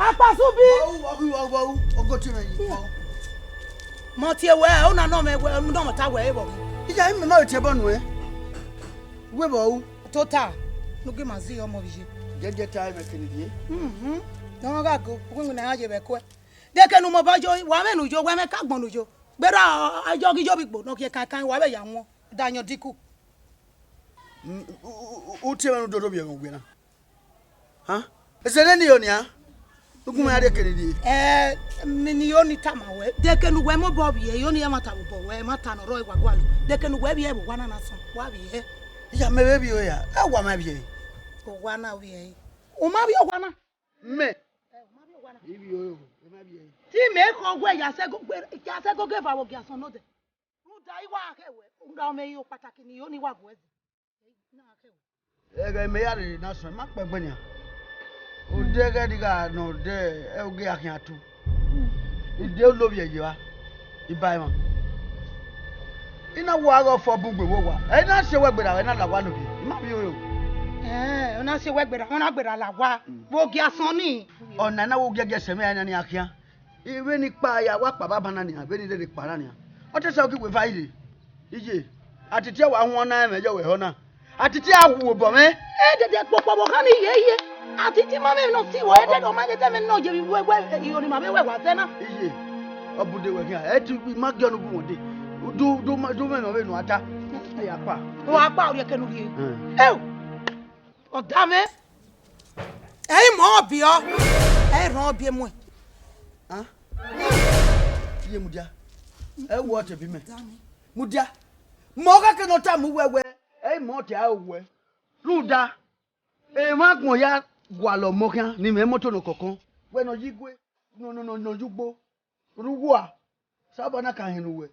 Apa subi. Wow. Ogo ti me yi. Mo tie we o na no me we no mo ta we bo. Ija me ma tie bo no e. We bo. Total. No ge mazi o mo bije. Jeje time e kini die. No ga go. Ogun na aje be ko. De ke nu mo ba jo wa me nu jo wa me ka gbon nu jo. Gbera ajo gi jo bi gbo no ki kan wa be ya won. Da yan diku. U tie me no dodo bi e ngwe na. Ha? Ese ni oni ha? Ukuma ade kini die. Ni yoni tamawe. De ke nu we mo bo bi e yoni e mata bo we mata no roi gwagwalu. De ke nu we bi e bo wana na so. Wa bi e. Ya me be o ya. E wa ma bi e. O wana wi e. O ma bi o wana. Me. Ma bi o wana. Ibi o ma bi e. Ti me ko gwe ya se go ge fa wo gi asan no de. Mu da iwa ke we. Nga o me yo pataki ni yoni wa gwezi. Na ke we. Ega me ya ri na so ma pe gbe ni. O de ga diga no de e o ge akin atu. Ide o lo bi eje wa. Ibai mo. Ina wa go fo bugbe wo wa. E na se we gbera we na la wa no bi. Ma bi o. Ona se we gbera, ona gbera la wa. Wo gi asan ni. Ona na wo gege se me ya ni akia. Iwe ni pa ya wa pa baba na ni abe ni de pa na ni. O te se o ki we fa ide. Ije. Atiti wa won na me je we ho na. Atiti awu bo me. Dede popo bo kan ni yeye. Atiti ma me no ti wo e de do ma de me no je bi we iyo ni ma be we wa se na. Ije. Obude we kan. E ti ma ge onu bu won de. Do me no be no ata. Ya pa. O apa o ye kenu ri. O da me. Mo bi o. Ran bi mu. Ah. Ye mudia. E wo te bi me. Mudia. Mo ka ke no ta mu wewe. Mo te a we. Luda. Ma gbon ya gwa lo mo kan ni me moto no kokon. We no yigwe. No jugbo. Ruwa. Sabo na kan hinu we.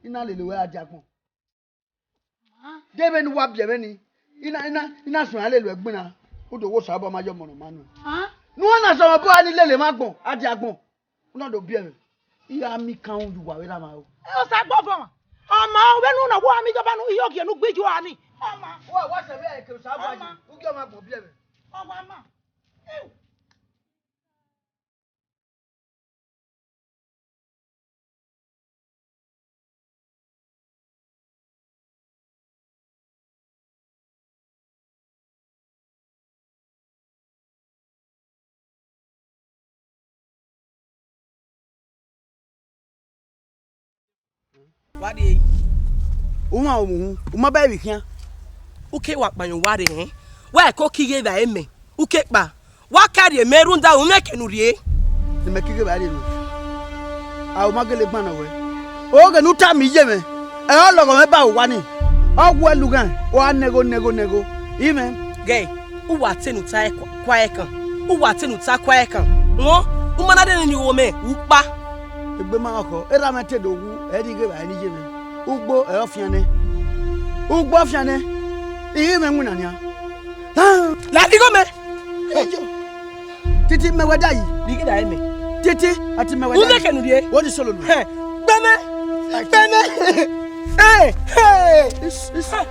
Ina lele we ajagbon. Debe ni wa bie me ni. Ina sun ale lo egbina. Odo wo sabo ma yo mono manu. Nu na so mo bo ani lele ma gbon, ajagbon. Una do bie me. Iya mi kan ju wa we la ma o. O sa gbo fo. Ọmọ we nu na wo ami joba nu iyo ki nu gbeju ani. Ọmọ. Wa se be e ke sabo aji. U ki o ma gbon bie me. Ọmọ ama. Wadi Uma ba bi kian. uke wa panyo wadi wa ko kige ba eme uke pa wa carry merunda o make nu rie Ni me kige ba ri no. A o ma gele gban na we. O ge nu ta mi je me. E o lo go me ba o wa ni. O gwo elu gan. O anego. Ime. gay uwa tenu ta kwa ekan uwa tenu ta kwa ekan won umana de ni wo me upa Egbe ma oko. E ra me te do wu. E di ge ba ni je me. Ugbo e o fiane. Ugbo fiane. Ime nguna ni a. la digo me Titi me weda yi. digi da eme Titi ati me weda. u make nu rie What is solo no? gbeme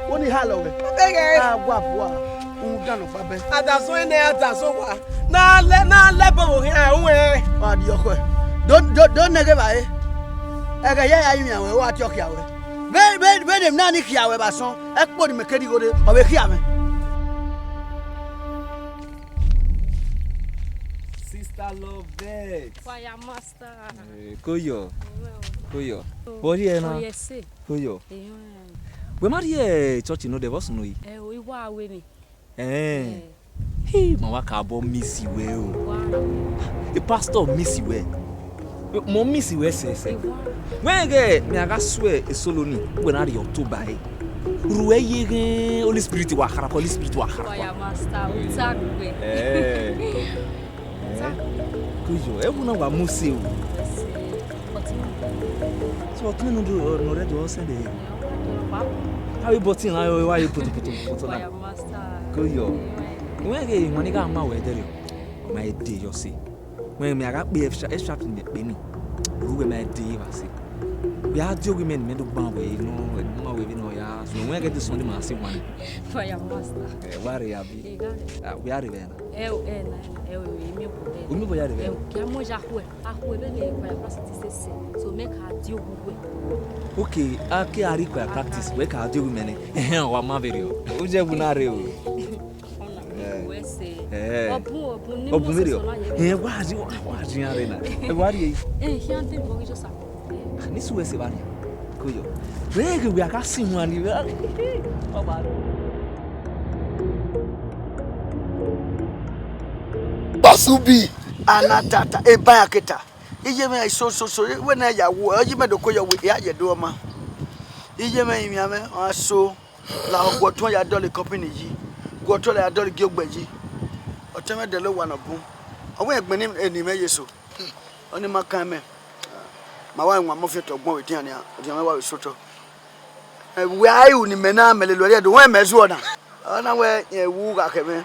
Woni halo we. gay Gwa bua. Ungano fa be. adaso ene adaso wa na le bo hin we Adi okwe. Don't nege ba e. Ega ya yu yawe wa ti okya we. Be dem na ni kia we ba son. E po ni mekedi gode o be kia me. Sister Lovette. Choir master. Koyo. Bori e na. Yes. Koyo. We mari church no devos no yi. We wa we ni. Hey, ma ka bo miss we o. The pastor miss we. Mo miss we se. When ge me aga swear e solo ni. We na ri October e. Ruwe ye Holy Spirit wa khara, Holy Spirit wa khara. Choir master utakwe. Koyo, e bu na wa musi o. So what no do no ready o send e. How you bought in? Why you put Choir master. Koyo. When ge money ga ma we there. My day you see. When me aga be extra in the penny. Who we my day you see. We are doing men do ban we no we no ya So when I get this Sunday, I say one. Fire master. Worry, Abi. We are even. Me boy are even. Kiamo jahwe. Ahwe bele kwa practice so make her deal with. Okay, okay, I require practice. We can do women. Wa ma video. Uje bunare o. We say. Obu video. Waji arena. Wari. Hiante bo just Ni suwe se bani. Koyo. We are casting one. Basubi anatata eba aketa iye me so we na ya wo ayi me doko ya we ya ye do ma iye me mi ame aso la ogboton ya dole company yi goto la dole gi ogba yi oteme de lo wa na bu owo egbin ni eni me yeso oni makan me ma wa nwa mo fe to gbon we tin ani odi me wa we so to we ayu ni me na mele lo re do we me so na ona we ye wu ga keme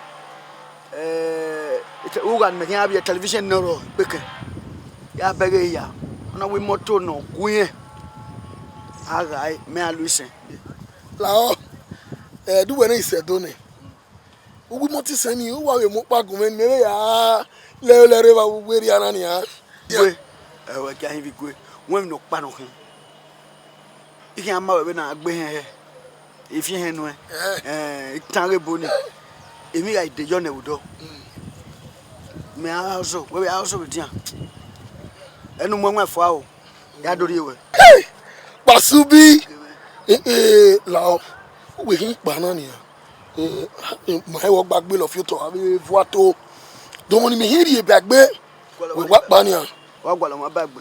ugan me ya bi television no beke ya bege ya ona we moto no kuye aga me aluise lao du we na isedo ne ugu moti sani o wa we mo pa gun me ya le re ba we ri ana ni ya we we ka hin bi gwe won no pa no hin iki ama we na agbe he ifi hen no tan re boni emi ga ide yo ne udo me also we also with ya enu mo nwefo a o ya dori ewe Basubi lao we kin pa na ni mo e wo gbagbe lo fi to abi vuato don ni me hiri e gbagbe we wa pa ni wa gwa lo mo bagbe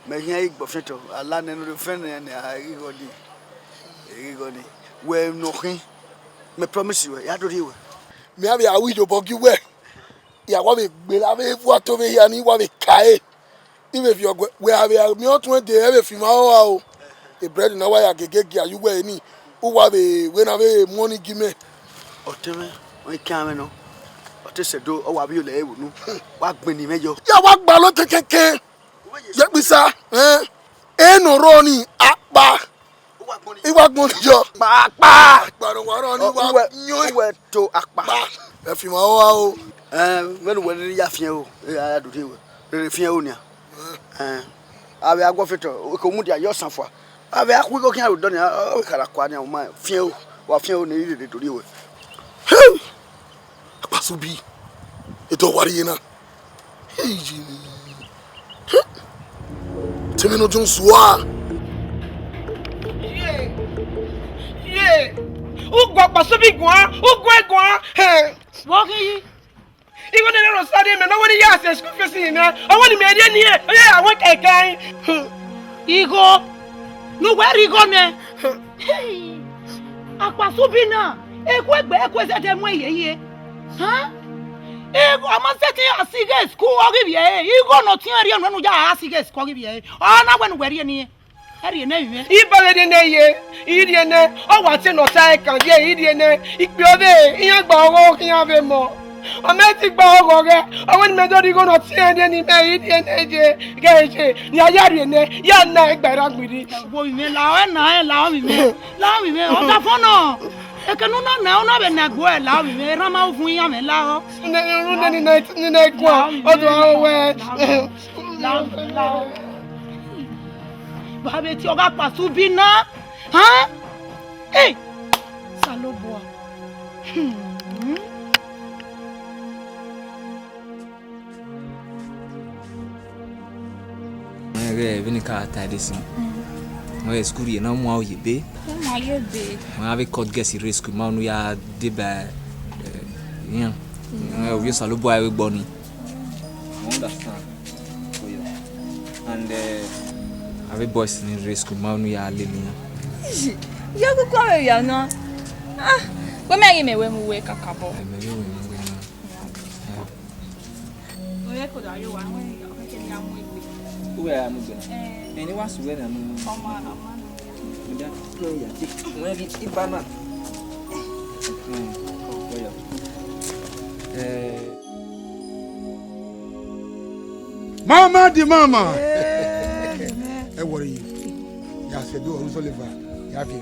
me hin igbo fito ala ne no fen ne igodi we no hin me promise you ya dori ewe me abi awi jo bogi we ya wa be gbe la be vuato be ya ni wa be kai ibe fi ogwe we abi mi o tun de e be fi ma o e bread na wa ya gegege ayu we ni o wa be we na be money gime oteme o kan me no ote sedo o wa bi o le ewu nu wa gbin ni mejo ya wa gba lo kekeke ye pisa eno ro ni apa iwa gbon jo pa gbaro waro ni wa nyo we to apa e fi ma o menu we ya fian o ya do de we fian o ni abi agbo fito ko mu dia yo sanfo abi akwu ko kian do ni o kara kwa ni o ma fian o wa fian o ni ri de do de we Basubi eto wari na temi no junsuwa Ye. Ugwa Basubi gwa, ugwa Wo ki yi Iwo ne ro study me no woni ya se school fees na. O woni me dey ni e. O ya awon kekan. Igo nu we ri go me Basubi na ekwe se te mu yeye Ego ama se te asige school ogi biye Igo no tin ri no ja asige school ogi biye o na we nu we ri ni eri na wi Ibale de ne ye. Iri ne o wa ti no sai kan ye iri ne. Ipe obe iyan gba owo kiyan be mo. O me ti gba owo re. O woni me do ri go no ti ende ni me iri ne je. Ge ni aya ri ne ya na egbara gbiri. wo mi la la mi me o ta fono e ke nu na be na gbo e la mi me ran ma fun yan me la o Ne ni kwa o do awe. la ba be ti o ga Basubi na salobo Vini ka tadisi. Mo school ye na mo awo yebe. Mo ayebe. Mo ave code guess risk ma nu ya deba yan. We salobo awe gboni. Understand. And ave boys in risk ma nu ya lele yan. Ya ko ko ya no. We me we mu we kakabo. We ko da yo wa we ke ni amu igbe. Uwe ya mu gbe. Eni wa suwe na mu. Ama. Muda ko ya ti. Mo ri ibana. Mama di mama. Worry you. Ya se do on Soliver. Ya fi.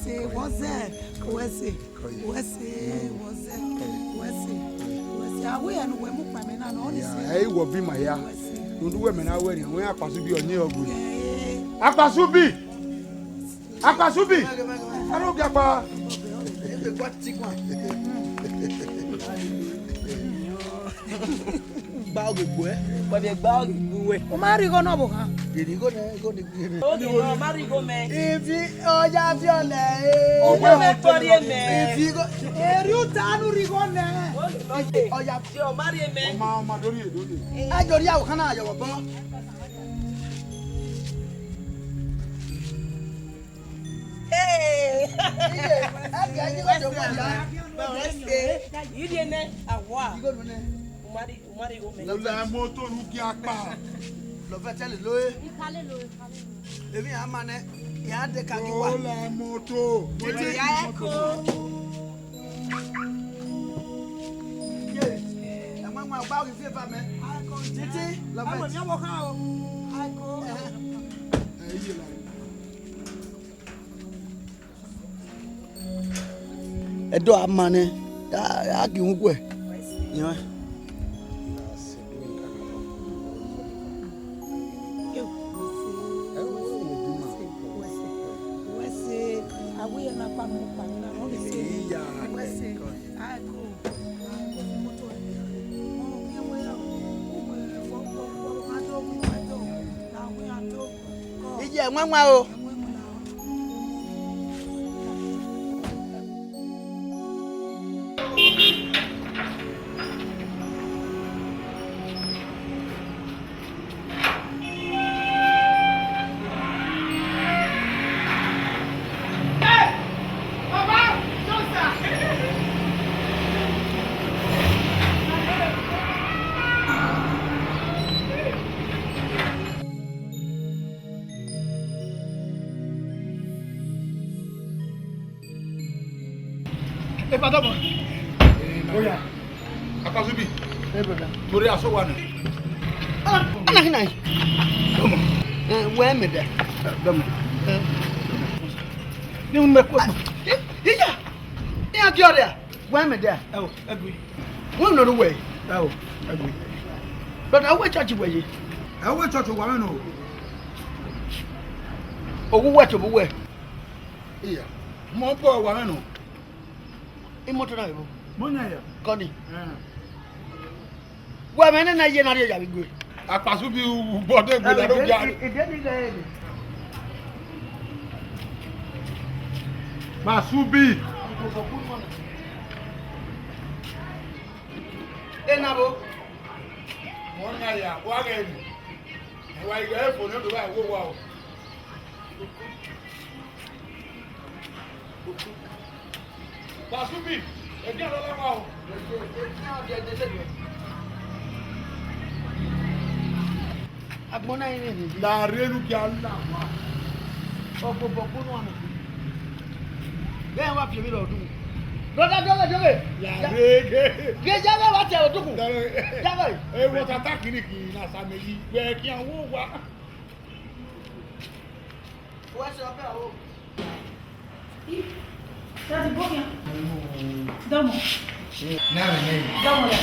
Hey, will be my ya. Don't do women are wearing. We are possibly on your good. Akasubi! Akasubi! I don't get pa. Bag boy, but the bag boy. Umari go no boka. Did you go there? Go no marry go me. If you oh ya fiona. Oh me tori me. If you go Eriu tanu rigo ne. oh ya Yo marry me. Ma dori. I don't know how na your bo. Hey. You You ne awa. go no. Umari go me. La moto ruki akpa. Lo fe tell lo. Ikale lo. Emi amane ya de ka ki wa. La moto. Ya ko. E ma ma gba o fi fa me. Titi lo fe. Amo nyawo kan o. Aiko. Edo amane ya ki hu gwe. Yan. Ije nwanwa o. E pa dobo. Oya. Akasubi. Eh brother. Tori aso wa ni. Ana hinai. Domo. We me de. Domo. Ni un me ko. Iya. Ni a kyo de. We me de. Ewo, egui. Won no we. Ewo, egui. Brother, we church we yi. Ewo church wa me no. Owu we to we. Iya. Mo bo wa me no. Imoto na yo. Mo nya ya. Koni. We me na ye na re ya bi gbe. Akasubi bode gbe da ro ja. Ide ni ga ni. Masubi. Enabo. Mo nya ya, wa ga ni. Wa ga e fo no do ba wo wa o. Masubi, e je lo la wa o. Agbona yin ni. La relu ki Allah wa. Opo boku no anu. Be wa fi mi lo dun. Brother joge. Ya rege. Ge jabe wa te odun. Jabe. E wo tata kiri ki na sa me yi. We ki an wo wa. Wa se ope awo. Tati bokia. Domo. Na me. Domo ya.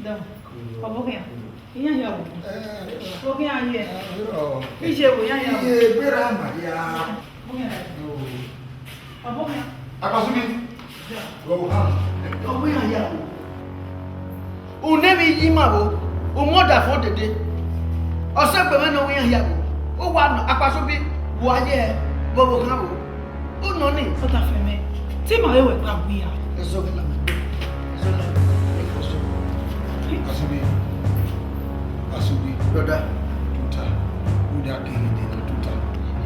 Domo. Pa bokia. Iya ya wo. Bokia ye. Ije wo ya ya. Ye gbera ma ya. Bokia. Pa bokia. Akasubi. Wo ha. Owo ya ya. O ne mi yi ma wo. O mo da fo dede. O se pe me no wo ya ya wo. O wa no Akasubi wo aye bobo kan wo. O no ni. Ota feme. Ti ma wewe gba buya. Eso que la. Akasubi. Brother. Tuta. Uda kiri de na tuta.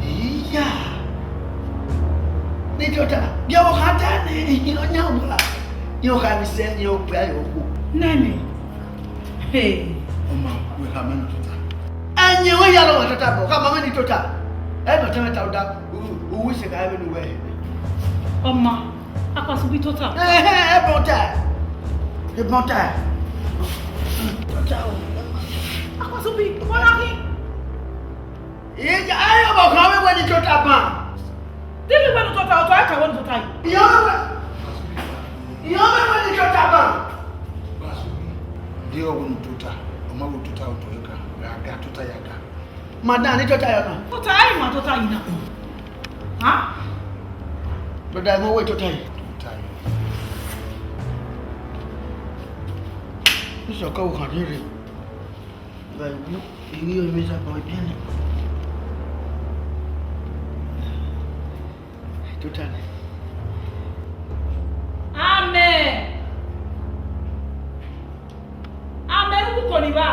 Iya. Ni tota. Dia wo kata ni no nya wo la. Yo ka mi se yo pe ayo ku. Nani. Hey. Oma, we ha me tuta. Anye wo ya lo tota bo. Ka mama ni tota. E no teme ta uda. Uwi se ka me ni we. Oma. Akasubi tota. E bon ta. E bon ta. Tota o. Akasubi, wala ki. Iya ayo bo ka we ni tota ba. Dili wenu tota auto aka wenu tota yi. Iyo me wani tota ba. Dio wonu tota. Oma wo tota auto eka. Aga tota yaga. Madam ni tota yaga. Tota ai ma tota yi na. Ha? Brother mo we tota yi. Tota yi. Iso ka wo kan dire. Ba wu iyo mi sa ba bien. Tota ni. Amen. Amen ku ko ni ba?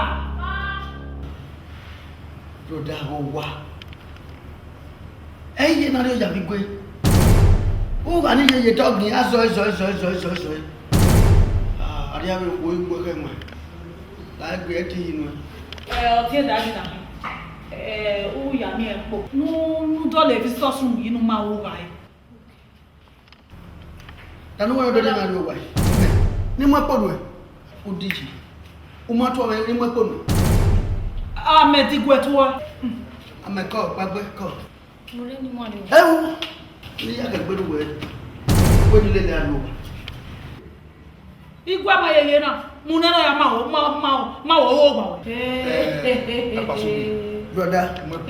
Brother ho wa. Eye na le ya mi gbe. O ga ni ye dog ni aso. Ari ave wo igbo ke mo. La gbe ti inu. O ti da ni na. O ya mi e po. Nu do le fi so sun yi nu ma wo wa yi. Tanu wo do le na do wa. Ni mo podu e. O diji. O ma to ni mo podu. Amen ti gwe to. Ame ko gbagbe ko. Mo le ni mo de. Ewu. Ni ya ke gbedu we. Wo ni le le anu. Igwa ma yeye na. Mu na ya ma wo wo gba wo. Brother, Mo po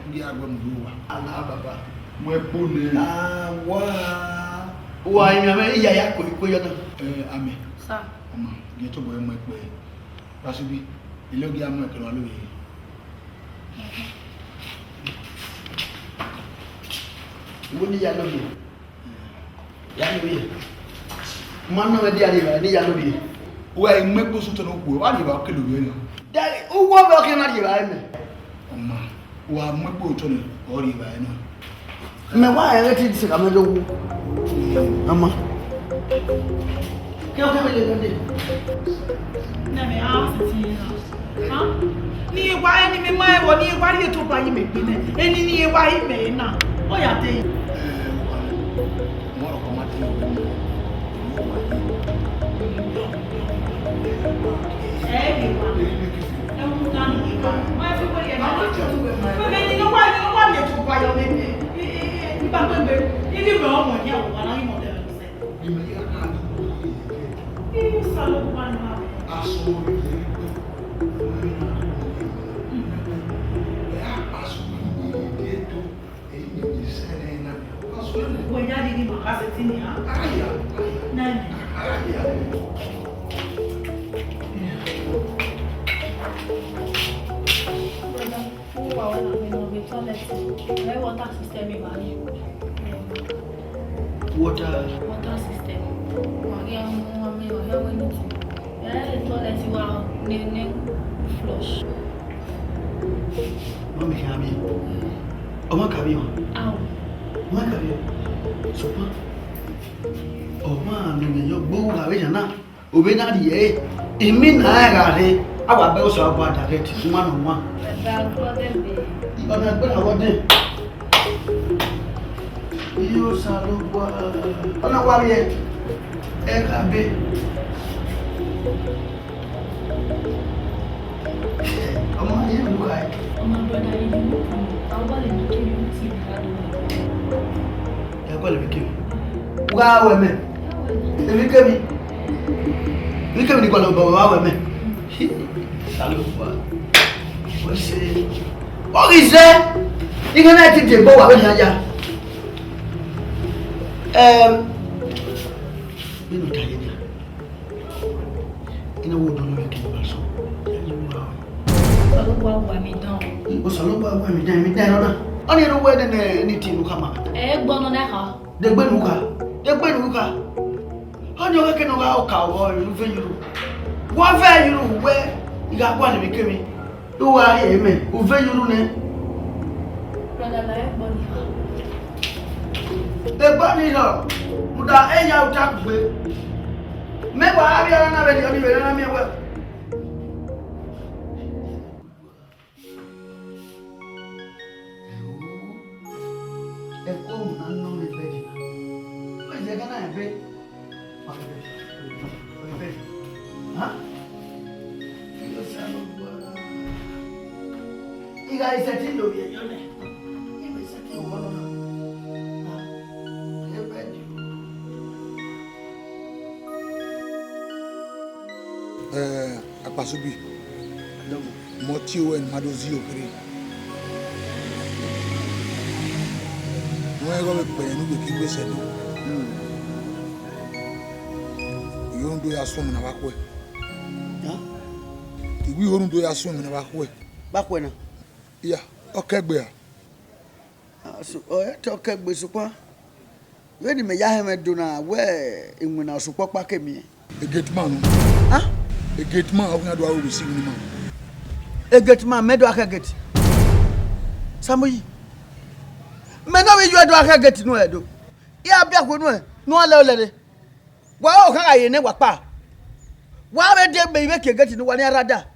ndi agba mu wa. ala baba. Mo po ne. Ah, wa. Wa imi ame iya ya ko yo na. Ame. Sa. Oma, ye to boy mo pe. Rasubi, ile ogi amu e kan lo yi. Wo ni ya no bi. Ya no bi. Man no di ari ba ni ya no bi. Wa e mo po so to no gbo, wa di ba kele we na. Dai, o wo ba ke na di ba me. Oma, wa mo po to no, o ri ba na. Me wa ya ti se ka me do wu. Ama. Ke o ke me le ngode. Na me a ti na. Ha? Ni igwa eni mi ma e wo ni igwa ri to ba yi me bi ne. Eni ni igwa yi me na. O ya te. Mo ro ko ma ti o. Water system in Mali. Water system. Mali ame o he wani ti. Le toilet wa ne flush. Mami kabi. O ma kabi o. Aw. Ma kabi. So pa. O ma ni yo gbo ga we na. O be na di e. Imi na ga re. Awa be o so aba direct suma no ma. Ba problem be. Ọ̀nà ẹgbẹ́ àwọn dé. Yóò sàlọ́ wá. Ọ̀nà wá rí ẹ kàbé. Ọmọ ayé ìlú ká ẹ. Ọmọ brother yìí ni mo kàn. Àwọn bá lè ní kí ni ti bá lọ. Ẹ̀kọ́ lè fi kéwì. Wá wẹ̀ mẹ́. Èmi kéwì. Èmi kéwì ní kọ́lọ̀ bọ̀ wá wẹ̀ mẹ́. Sàlọ́ wá. Wọ́n ṣe. What is that? You can let it go away here. You know, Tanya. You know what? Don't make it worse. Salobo wa mi down. O salobo wa mi down. Mi down na. Oni ro we de ni ti nu kama. Gbonu na ka. De gbe nu ka. Oni o ke no ga o ka wo ru fe yuru. Wo fe yuru we iga kwa ni mi kemi. Tó wá rí ẹ̀mẹ́, ò fẹ́ yúrú ní. Ẹgbọ́n ní lọ, mùdá ẹ̀yà ọ̀tá gbé. Mẹ́wàá rí ọ̀rọ̀ náà bẹ̀rẹ̀ ọdún ìbẹ̀rẹ̀ náà mẹ́wàá. Ẹ̀kọ́ òun náà ń ná mi bẹ́ẹ̀ dì náà. Ó ìṣẹ́ gánà ẹ̀bẹ́. Ọ̀rẹ́ ha? Iga isetting lórí ẹ̀yọ́ lẹ̀. Ibi isetting wọ́n lọ́nà. Akpasubi. Motio and Madozio. No, I go to pay and we keep this. You don't do your swim in a back way. We won't do your swim in a back way. Back when? Yeah, okay, bear. So, okay, Besupa. When you may have a donor, where in when I support back at me. A gate man. Huh? A gate man, I'm going to receive him. A gate man, Medoaka get. Somebody. Menawi you do get no edo. Ya bia ko no no lele. Wa o kan aye ne wa pa. Wa be de be ke get no wa ne rada.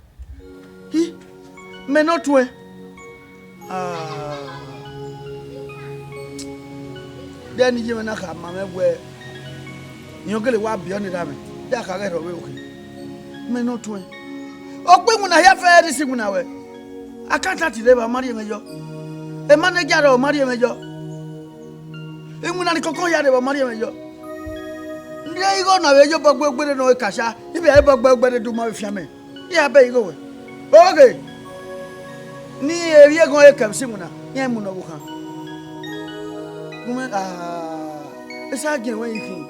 Hi. Me no to e. Den ni me na ka ma me gwe. Nyo gele wa bia ni da me. Ya ka get owe oke. Me no to e. O pe mu na ya fe ri simu na we. Akanta ti de ba mari me yo. E manager o mari mejo e muna ni kokon ya de ba mari mejo ndi e go na wejo gbogbo no kasha ibi e gbogbo do ma fia me ya be go we okay ni e wie go e kam simuna ya mu no bu kan kuma e sa gen we yikin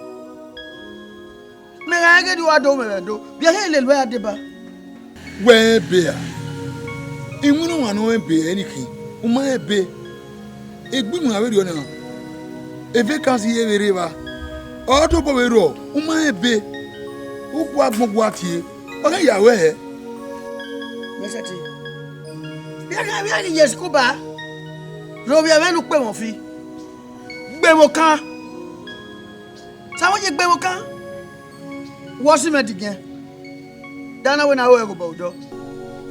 me ga ge di wa do me do bi he le lo ya de ba Where bear? In one one won't be anything. Uma be a good one. A vacancy every river. Auto Bovero, Uma be who walk Mogwati. Okay, Yahweh. Messati. Bien, yes, Cuba. Robia Venu Pemofi. Bemoka. Someone Bemoka. What's him at again? Dana when I work about though.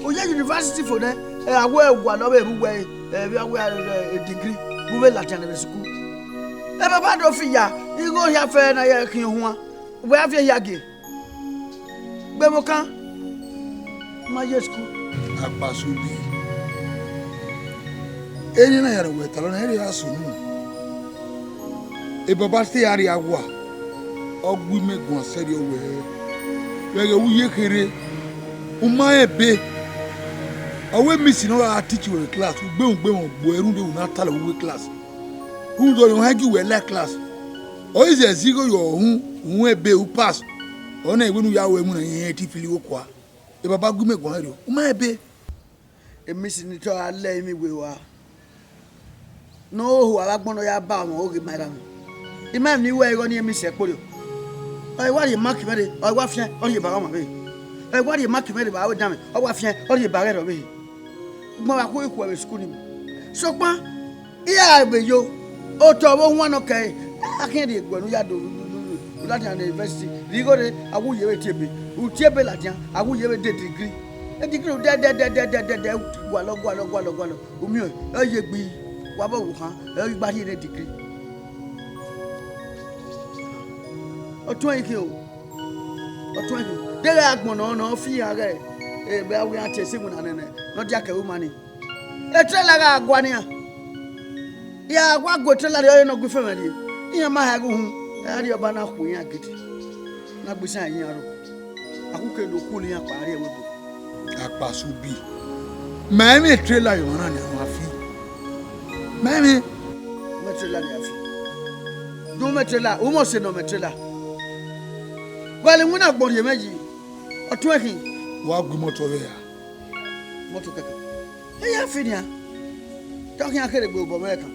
Oh, yeah, university for that. I wear one of every way. We are a degree. We will attend the school. Ever bad of ya. You go here fair and I can you. Where have you yagi? Bemoka. My school. Akpasubi. Any na yara wetalo na eri asunu. E baba ste yari agwa. Ogbu megun seri owe. Wege wuye kere. Uma ebe. Awe missing no teach you class. Ugbe bo erun de una tala we class. Who do you hagi we like class? O is a zigo yo hu ebe u pass. Ona egbe ya we mu na yen ti fili wo kwa. E baba gu megun eri. Uma ebe. E missing to alle mi we wa. No who alagbono ya ba won o ge madam. Imam ni we go ni mi se poro. Oi wa ye mark me oi wa fian o ye ba ma be. Oi wa ye mark me ba o dam o wa fian o ye ba re ro be. Mo wa ko iku we school ni. So pa iya be yo o to bo hu no kai. Akin de gbonu ya do lati an university. Ri go de awu ye we tiebe. U tiebe la dian awu ye we de degree. E degree de gwa lo. Umi o ye gbi wa bo wu kan e gba ri degree. Otun ike o. Dere agbon no fi are e be awi ate simu na nene no dia ka umani. E trela ga agwa ni a. Ya agwa go trela re no gu family. Iya ma ha gu hu. E ri oba na ku yan gidi. Na gbisa yin aro. Akuke do ku ni apa are webo. Akpasubi. Mami trela yo na ni afi. Mami Metrela ni afi. Do metrela, o mo se no metrela. Wale muna gbon ye meji. Otun ekin. wa gu moto we ya. Moto keke. E ya fi ni a. Tokin akere gbe obo me kan.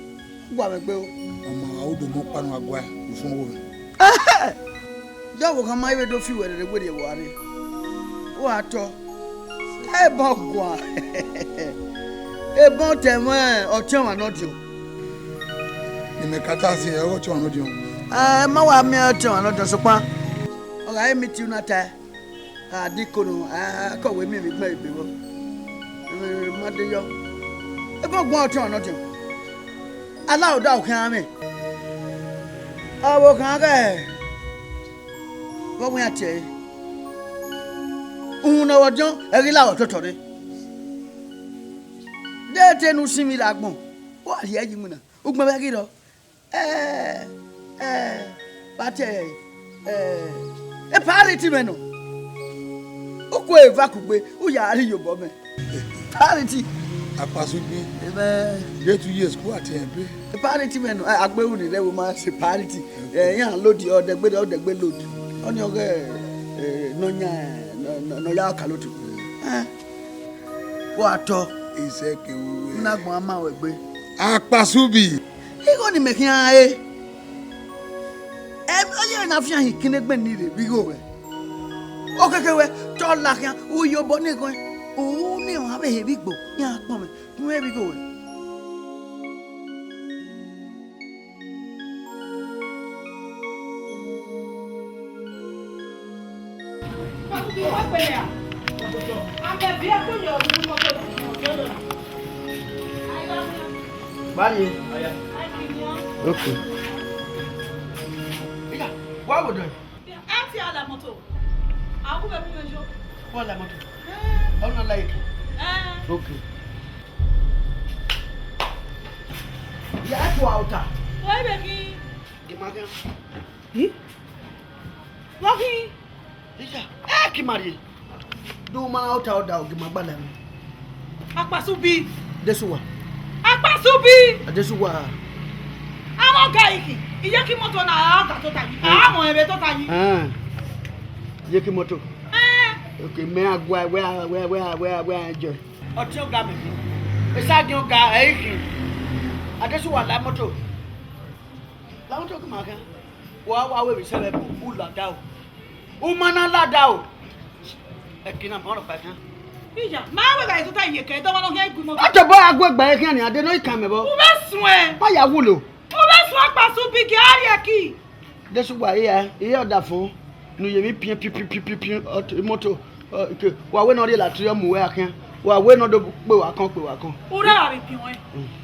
Gwa me gbe o. Ọmọ awudo mo panu agwa usun wo. Jawo kan mai we do fi were de gbe wo are. O ato. E bo gwa. E bon temo o chen wa no dio. Ni me kata si e o cho no dio. Ma wa me o chen wa no dio so pa. O ga mi ti una ta. Dikono ko we mi gba ibe wo. Ma de yo. E bo gwa o chen wa no dio. Allow da o kan me. Awo kan ga. Wo wi ate. Una wajon e ri la o totore. Dete nu simi lagbon. Wa ri eji mu na. Ugbon be gido. Bate e parity me no. Uko eva kugbe, uya ari yobo me. Parity. Apasubi. Get 2 years go at ebe. Parity men agbe uni le wo ma say parity. Yan load o de gbe load. Oni oge no ya kalotu. Wato Iseke we. na gbon ama we gbe. Apasubi. Ego ni mekin ae. Oye na fi ahin kine gbe ni re bi go we. Okekewe to la kan uyo bo ni gan. O ni o abe he bi gbo. Yan pon me. Kun e bi go we. Báyìí. Okay. Ika, wá wò dọ̀. Ẹ ti ala mọ́tò. Àwọn bẹ̀ mi yọjọ́. Wọ́n la mọ́tò. Ọ̀nà láìkì. Okay. Yà á tó àwùtà. Wọ́n bẹ̀ kí. Ìmọ̀gán. Wọ́n kí. Ika, ẹ kì màrí. Dùn máa àwùtà ọ̀dà ògì máa gbàlẹ̀ mi. Apasubi. Desuwa. Apasubi. Desuwa. Àwọn ọ̀gá yìí ìyẹ́ kí mọ́tò náà ọ̀gá tó ta yìí. Àwọn ẹ̀rẹ́ tó ta yìí. Yé kí mọ́tò. Okay, me agwa where enjoy. Ọtí ọ̀gá mi. Ìsáàgì ọ̀gá ẹ̀yìn. Adesuwa la mọ́tò. La mọ́tò kì máa kán. Wà wẹ̀rẹ̀ sẹ́wẹ̀ bò ó làdá o. Ó máa làdá o. Ẹ̀kínà mọ́ ọ̀rọ̀ pàtàkì. Ìjà máa wẹ̀rẹ̀ àìsàn tá ìyẹ̀kẹ́ ẹ̀dọ́ wọn lọ́kẹ́ ìgbìmọ̀. Ọtọ bọ́ àgọ́ ẹgbà yẹn kí ni adé náà ìkà mẹ́bọ́. Mo bẹ́ sùn ẹ̀. Má yà wúlò. Mo bẹ́ sùn Apasubi kí á rí ẹ kí. Desuwa iye ọ̀dà fún nu yẹmi pien mọ́tò wà wẹ́ náà rí làtúrí ọmọ wẹ́ akẹ́ wà wẹ́ náà pé wà kán. O rẹ̀ àrí pì wọ́n.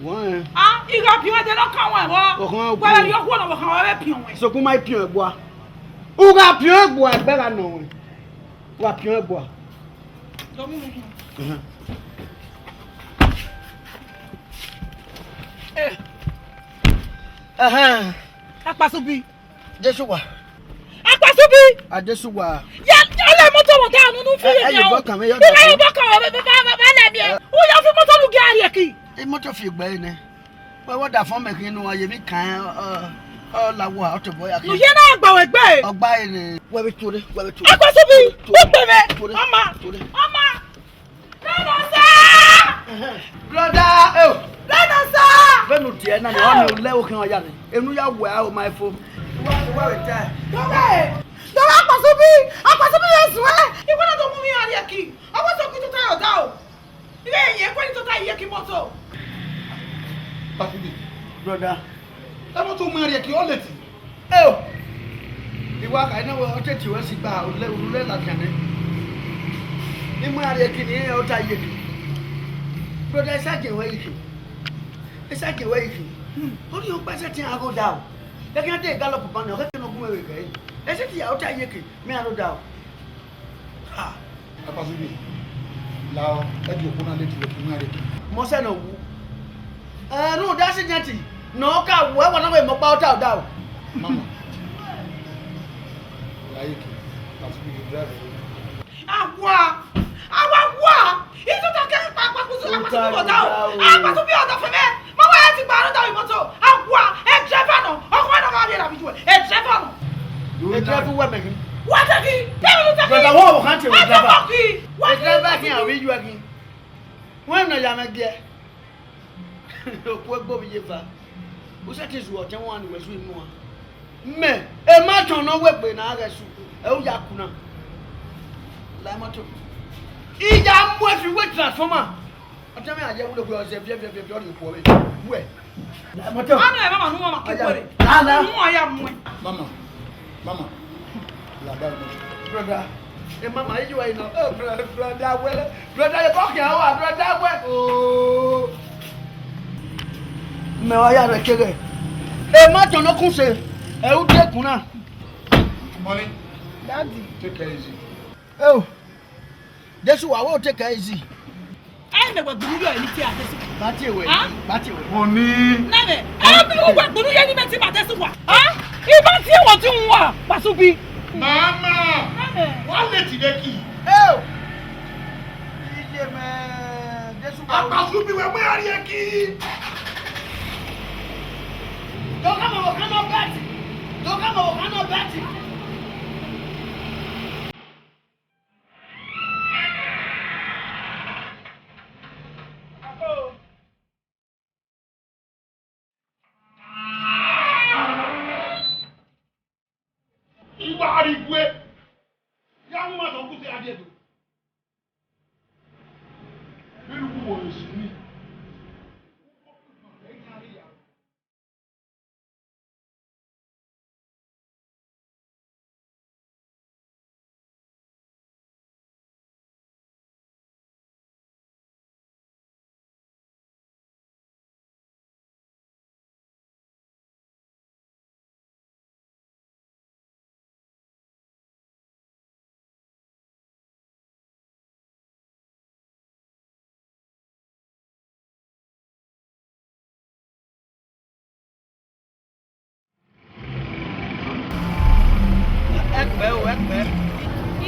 Wọ́n ẹ̀. Ìgbà pì wọ́n tẹ lọ́kàn wọn ẹ̀wọ́. Gbọ́dọ̀ ní ọkọ̀ náà wọ̀ kàn wọ́n rẹ̀ pì wọ́n. Sọkún máa pien ẹ̀gbọ́n. Uga pien ẹ̀gbọ́n ẹ̀gbẹ́ra nà wọ́n. Wà pien ẹ̀gbọ́n. Apasubi. Desuwa. Apasubi. Adesuwa. Yálẹ̀ mọ́tò wọ̀ tá àánú fi lè Ẹyẹ bọ́ kàn mí yọ̀ Bí wọ́n yóò bọ́ kàn wọ́n bá lẹ̀ mi ẹ̀. Ó yẹ fún mọ́tò lù gí àrí ẹ̀ kì. Mọ́tò fi gbẹ́ yìí ni. Wọ́n dà fún mẹ́kìn inú ayé mi kàn án làwọ̀ ọ̀tọ̀ bọ́ yà kí. Nìyẹn náà gbàwẹ̀ gbẹ́. Ọgbà yìí ni. Wẹ́bi tóri. Apasubi. Ó pè mẹ́. Ọmọ. Lẹ́nu sá. Broda Lẹ́nu sá. lẹ́nu tiẹ̀ náà ni wọ́n ní lẹ́wọ̀ kí wọ́n yà ni. Enu yà wẹ̀ ẹ́ o máa fo. Dọ́là Apasubi yẹn sùn ẹ́. Ìgbọ́dọ̀ tó mú mi àrí ẹ̀ kì. Ọwọ́ tó kí tó táyọ̀ dá o. Ilé ìyẹn pé ní tó táyọ̀ yẹ kí mọ́tò. Apasubi. Broda. Ẹ mọ́tò mú ẹ̀rí ẹ̀kí ọ̀lẹ̀tì. Ìwà àìná wọ ọtẹ tí wọ́n sì gba òrùlé làkànnì. Ìmú àrí ẹ̀kí ni ẹ̀ ọ̀tá yẹ kì. Broda ẹ ṣàjẹwẹ́ yìí. Ó ní o pẹ́sẹ̀ tí a kò dá o. Lẹ́kìn àti ìgálọ̀pù bá ní ọ̀kẹ́ tí wọ́n gún ẹ̀rẹ̀ kẹ́yìn. Ẹsẹ̀ tí a ọ̀tá yẹ kì mí àlọ́ dá o. Apasubi. Lao ẹ̀dì òkú náà létí lẹ́kìn mú ẹ̀rí ẹ̀kí. Mọ́sẹ̀ náà wú. Ẹ̀ẹ́nù dásí jẹ́ntì náà ká wọ́ ẹ̀wọ̀n náà wẹ̀ mọ́ pa ọ̀tá ọ̀dá o. Mama. Láyé kì. Apasubi yóò dẹ́rẹ̀. Àwa ìtútà kẹ́rin pa Apasubi ọ̀dà o. Apasubi ọ̀dà fẹ́fẹ́. Mọ́wá ẹ ti gba àrùn ìmọ̀tò. Àwa ẹ dẹ́fà nù. Ọkọ̀ ẹ̀ náà máa rí ẹ̀rọ àbíjú ẹ̀. Ẹ dẹ́fà nù. Ẹ̀dẹ́fù wẹ̀ mẹ́kin. Wọ́n tẹ́kí. Tẹ́mi ló tẹ́kí. Broda wọ́n wọ̀ kàn tẹ̀ wọ̀ dẹ́fà. Ẹ̀dẹ́fà kí àwọn ìjú ẹ̀kin. Wọ́n nà yà mẹ́gẹ́. Òkú ẹgbẹ́ mi yé fa. Ó sẹ́ ti sùwọ̀ tẹ́ wọ́n ní wẹ̀sùn inú wa. Mẹ́ ẹ má tàn náà wẹ̀gbẹ̀ náà rẹ̀ sùn. Ẹ ó yà kùnà. Láìmọ́tò. Ìjà mú ẹ fi wé transformer. Ọjọ́ mi àjẹ́ wúlò pé ọ̀sẹ̀ fíẹ́fíẹ́fíẹ́ ọ̀dọ̀ ìpò rẹ̀ wú ẹ̀. Láìmọ́tò. Ánú ẹ̀ máma nú wọn máa kí pẹ̀rẹ̀. Mú ọ̀yà mú ẹ̀. Mama. Làdá ọ̀nà. Broda. Ẹ má máa yí wa iná. Broda wẹ́lẹ́. Broda yẹ bọ́ọ̀kì àwọn wà broda wẹ́. Mẹ́wàá yà rẹ̀ kéré. Ẹ má tàn náà kún ṣe. Ẹ ó dẹ́kun náà. Money. Daddy. Take care easy. Desu wa wo take easy. Ẹ ń gbẹ̀gbẹ̀ gbùdú yọ ẹni tí a tẹ́sí. Bati ewe. Bati ewe. Money. Nẹ́bẹ̀ ẹ bí wọ́n gbẹ̀ gbùdú yẹ ní bẹ́ẹ̀ tí màá tẹ́sí wà. Ibà tí wọ́n ti ń wà Apasubi. Mama. Wọ́n lè ti dé kì. Apasubi we mwe ari eki. Doka mo kana beti. Doka mo kana beti. Iwa ari gwe. Ya mu ma so ku se ade do. Bilu ku wo si ni.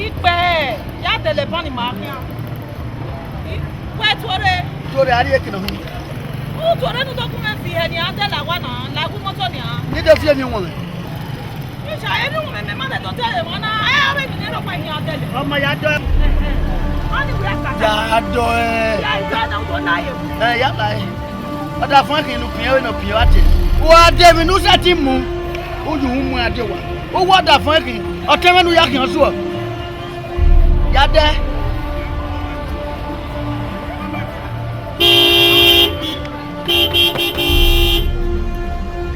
Ipe ya telefoni ma fi an. Ipe Tore ari eki na hu. o tore nu document he ni ande la wa na la gu moto ni an. Ni de fie mi won. Ni sha e ni won me ma de to tele mo na e we ni ro pa ni ande le. Ọmọ ya do. Ani we ka. Ya do Ya ida na do na ye. ya lai. Oda fun kin nu pin we no pin wa te. Wa de mi nu se ti mu. O ju mu ade wa. O wa da fun kin. O te menu ya kin so. Ya de.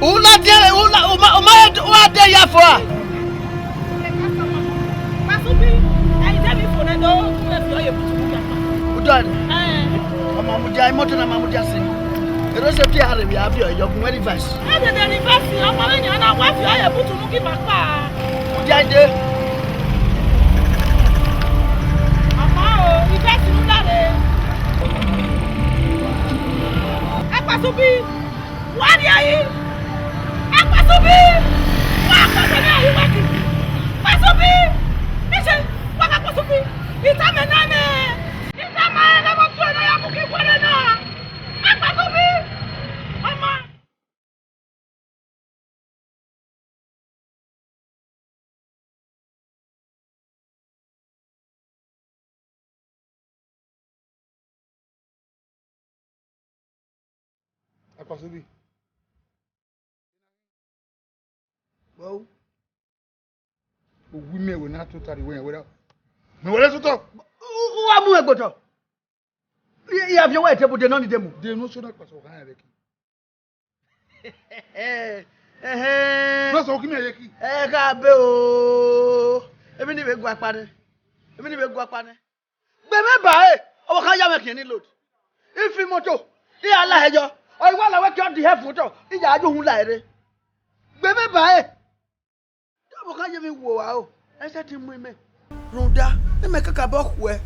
Ula de ula o ma de ya fo a. Masubi e ide mi fo na do me fi o ye butu ya. Udan. Ọmọ mu ja imoto na ma mu ja se. Ero se fi are bi abi o yo gun reverse. E de reverse ọmọ le ni na wa fi o ye butu mu ki ma pa. Mu ja de. Ama o ife ti nu dare. Masubi wa ni ayi. Masubi wa ko se ni ayi wa ki. Masubi ni se wa ka Masubi ita me na me. Ita ma na mo tu na ya mu ki kwere na. Masubi mama. Apasubi. Wow. O wi me we na to tari we we. Me wole so to. Wa mu egboto. Ya fi wa tebu de no ni demu. De no so na paso kan ya ki. No so ki me ye ki. Ka be o. Emi ni be gu apane. Emi ni be gu apane. Gbe me ba e. O kan ya me kin ni load. Ifi moto. Ti ala hejo. O iwa la we ki on di hefu to. Ija aju hun la ere. Gbe me ba e. Mo kan je mi wo wa o. E se ti mu me. Runda. E me kaka bo ku e.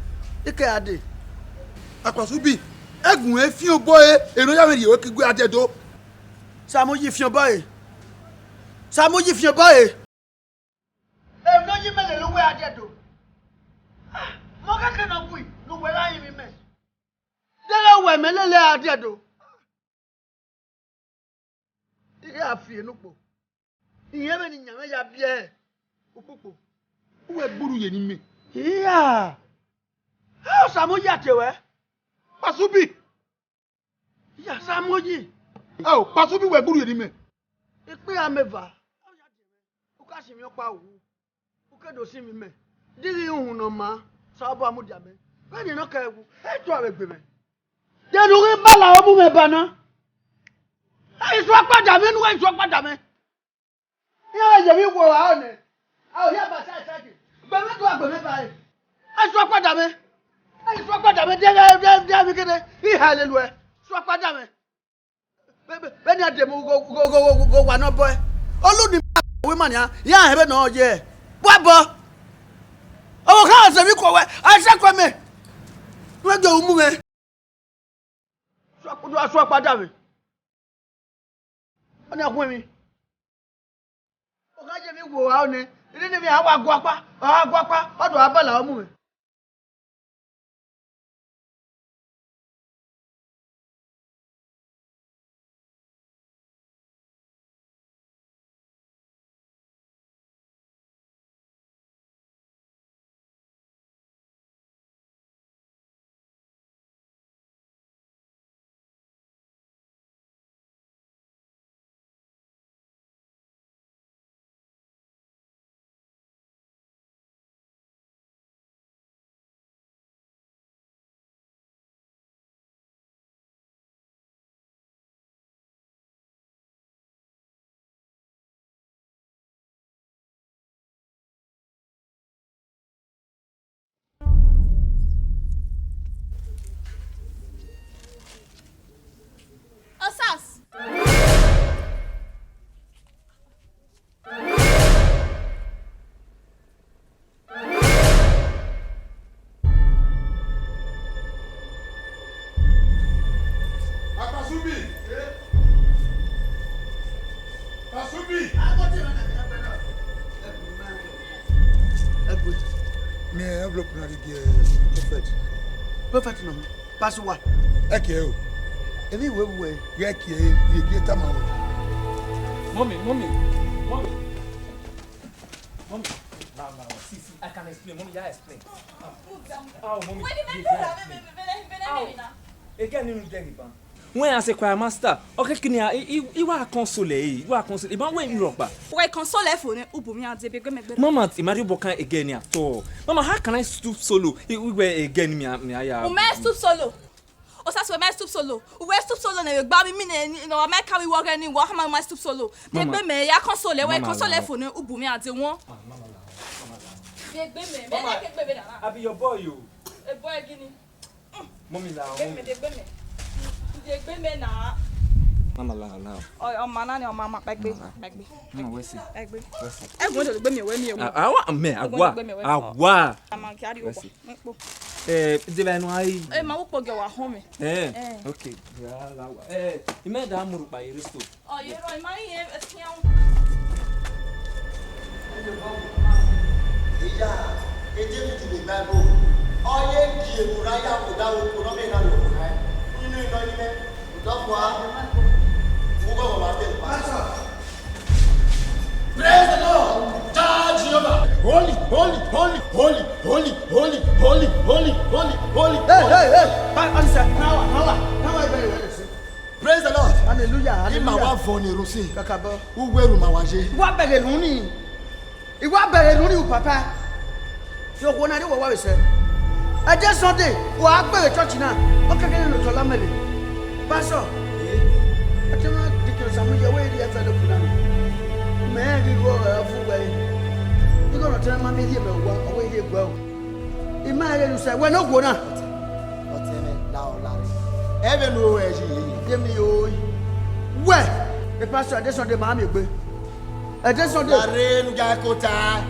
Ike ade. Apasubi. Egun e fi o boy ero ya me ye we ki gbe ade do. Samoji fi o boy. Samoji fi o boy. E no yi mele lo we ade do. Mo kaka na bui. Lo we la yi mi me. Dele we mele le ade do. Ike afi enupo. Iye me ni nyame ya bie. Opopo. We gburu ye ni me. Iya. Ha Samoji atewe. Pasubi. Ya Samoji. Oh, Pasubi we gburu ye ni me. Ipe ameva. O ka si mi opa owu. O kedo si mi me. Diri ohun no ma. Sabo amudi me. Be ni no ka ewu. E to awe gbe me. De nu ri bala o mu me bana. Ai so pada me nu ai so pada me. Ya je mi wo wa o ne. A o ya ba sa sa ki. Gbe me to agbe me ba e. Ai so pada me. Ai so pada me de mi kede. I hallelujah. So pada me. Be ni ade mu go wa no boy. Oludi we man ya hebe na oje. Bobo. O ka se mi ko we. Ai se ko me. We go mu me. So pada me. Oni akun mi. O ka je mi wo wa o ni. Ile ni mi awa agwapa. Odo abala o mu me. Me envelope na the prophet no. Pass what? Eke o. Ebi we. Eke ye get am. Mommy. See, I can explain. Mommy, yeah, explain. Oh, mommy. When I say choir master, okay, you are console. But when you rock, why console for ne ubumi ade be me. Mama, Mario Bokan again at all. Mama, how can I stoop solo? We were again me. O me stoop solo. O sa so me stoop solo. O we stoop solo na gba mi no America we work any wo ha ma stoop solo. Be me ya console, we console for ne ubumi ade won. Be me like be na. I be your boy you. E boy gini. Mommy la. Be me na. Mama la. Oh mana ni o mama bagbe. Mama we see. Bagbe. E go do gbe me we mi e. Awa me agwa. Mama ki ari o. Debe no ai. Ma wo poge wa home. Okay. Ime da amuru pa iristo. Oh, you know, my espião. Ija, eje ti be Bible. Oye ki emuraya ko da wo ko no me na lo. Inu ino ni me. Do kwa. Wo go wa te pa. Praise the Lord. Charge Jehovah. Holy. Hey. Now I very well. Praise the Lord. Hallelujah. Ima wa voni rusi. Kakabo. Ugweru mawaje. Wa bere nuni. Iwa bere nuni u papa. Yo ko na de wo wa we se. I just Sunday. Wa bere church na. O keke no to lamele. Pastor. Atema dikyo samu ye we ri ata de kuna. Me ri go fu we. You go no tell me here be wa o we here go. Ima ye you say we no go na. Otene la o la. Ebe no we ji. Yemi yo. Where? The pastor this Sunday ma me gbe. This Sunday. La re nu ga kota.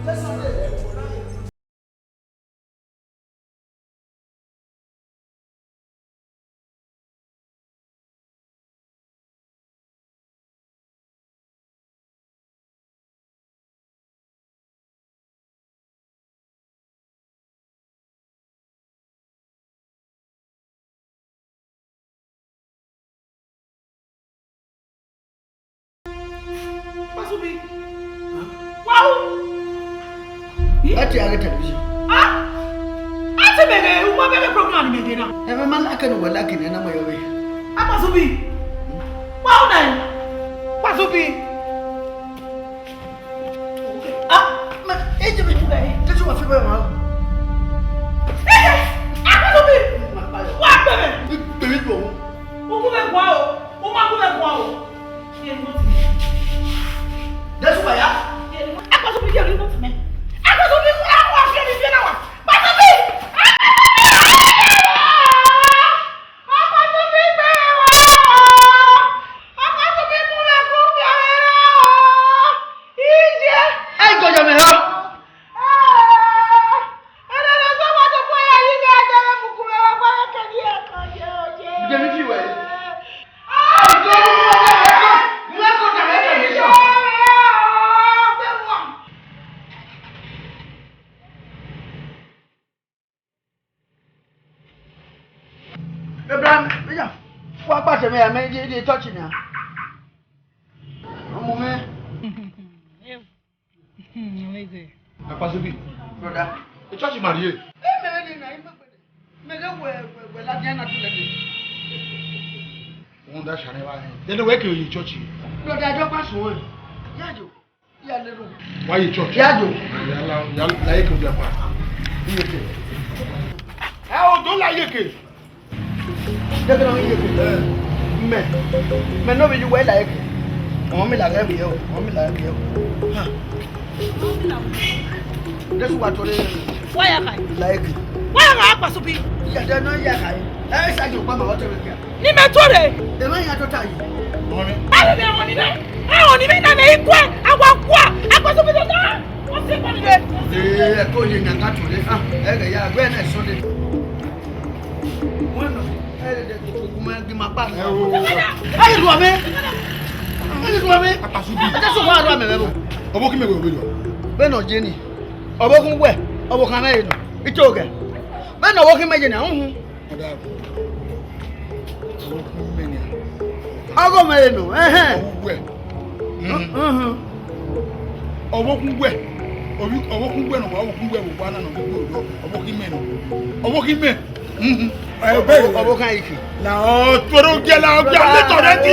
This Sunday. Masubi. Wow. Ati aga television. Ati bebe, uma bebe program ni me na. E me man aka no wala aka na ma yo we. Masubi. Wow na. Masubi. Ma eje be tu dai. Te tu wa fi be ma. Masubi. Wa bebe. Bebe bo. O be gwa o. O ma be gwa o. Ye mo ti. That's why ya. Masubi je ri mo ti me. Masubi wa fi ni bi na wa. Masubi. Abraham, yeah. What about me? I made you touch me. Apasubi. Brother. The church married. Wonder shall never end. Then the work you church. Brother, I don't pass one. Yajo. Yajo. Why you church? Yajo. Yalla like you past. Oh, don't like it. They're going to be men. No, you wear like Mommy like every year. Mommy like every year. That's what Why am I? like. Why am I Masubi? Yeah, they're not yet. I said you come out of here. Ni me tore. The man had to tell you. I don't want to. I want to be na me kwa. I want to be na. What's it going to be? I told you not to. Yeah, when I saw it. Ayi lu ame. Ayi lu ame. Apasubi. Aja so wa ru ame mebo. Obo ki me go be lo. Be no Jenny. Obokun we, obokan me no. Itoge. Me no wokin me jina hu. Ago me no. We. Obokun we. Obokun we no, obokun we wo bana no go. Obokin me no. Obokin me. Obokan iki. Na o toro gela o gela tore ti.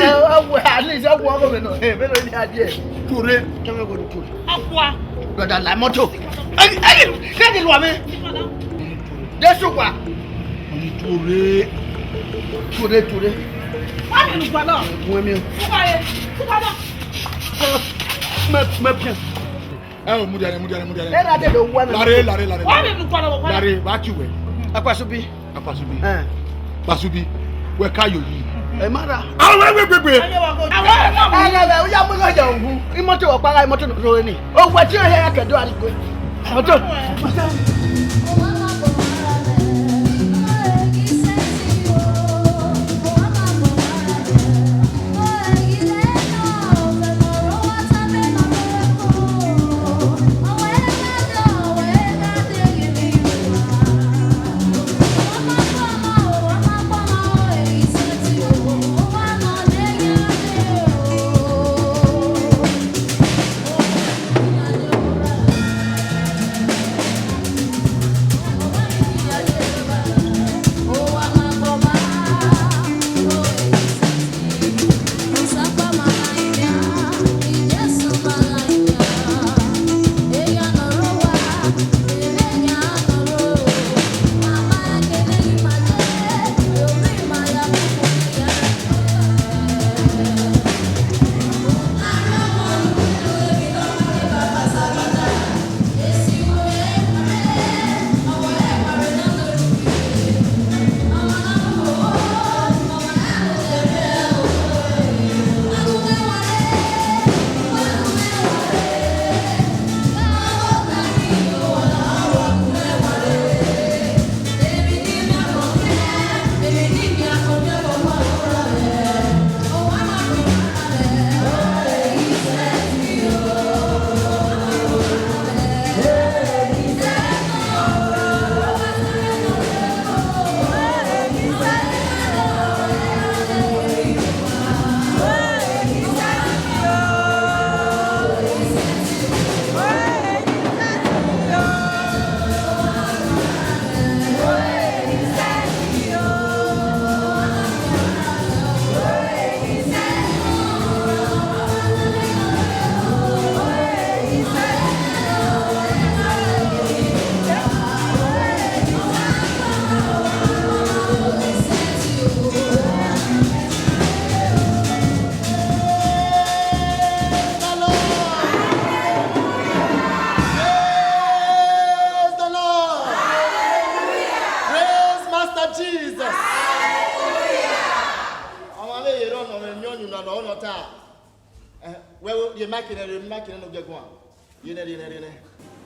At least I walk over no. Hey, me no ni adie. Tore. Can we go to Tore? Akwa. Brother la moto. Kedi lo ame. Desu kwa. Tore. Tore. Why you look now? Mo mi. Fukada. Me bien. Mudiane. Era de do wa me. Lare. Why you look now? Lare, ba kiwe. Akwasubi. Basubi. We kayo yi. E mara. Awe. Ala ya mo ga jangu. Imoto o para imoto no ni. O gwa ti o ya kedo ariko. Moto.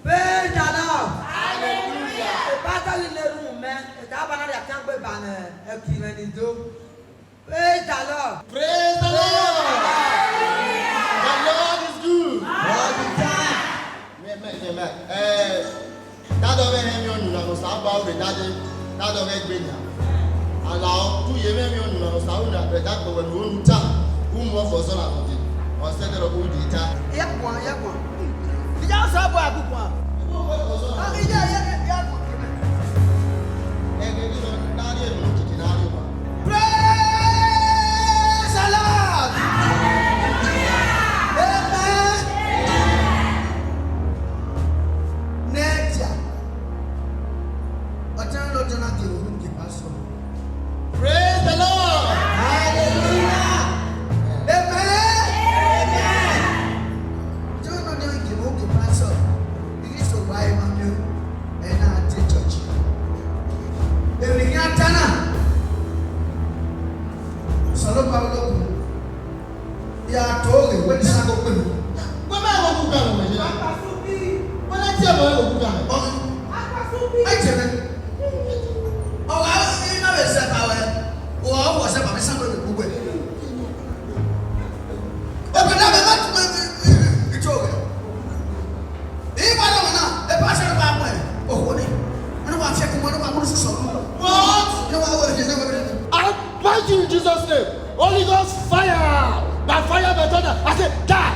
Praise the Lord. Hallelujah. The battle in the room, man. The banner that can't be banner. Praise the Lord. Praise the Lord. The Lord is good. All the time. Amen. That of him you know about the that of a green. Allow 2 years you know sound that when you tap whom more for son or send a good data. Yep, one. The young sabba good one. Praise the Lord. Amen. Nature. Praise the Lord. Hallelujah. Amen. Don't give up the pastor. It is so why I'm new and I take church. Every Yatana. Salo Paulo. Ya told him when it's not open. What am I going to do? What I tell you, I tell you. Oh, I never said I was about somebody who went. Open up a it's over. If I don't know, the pastor I bind you in Jesus' name. Holy Ghost fire. By fire, by thunder. I said, die.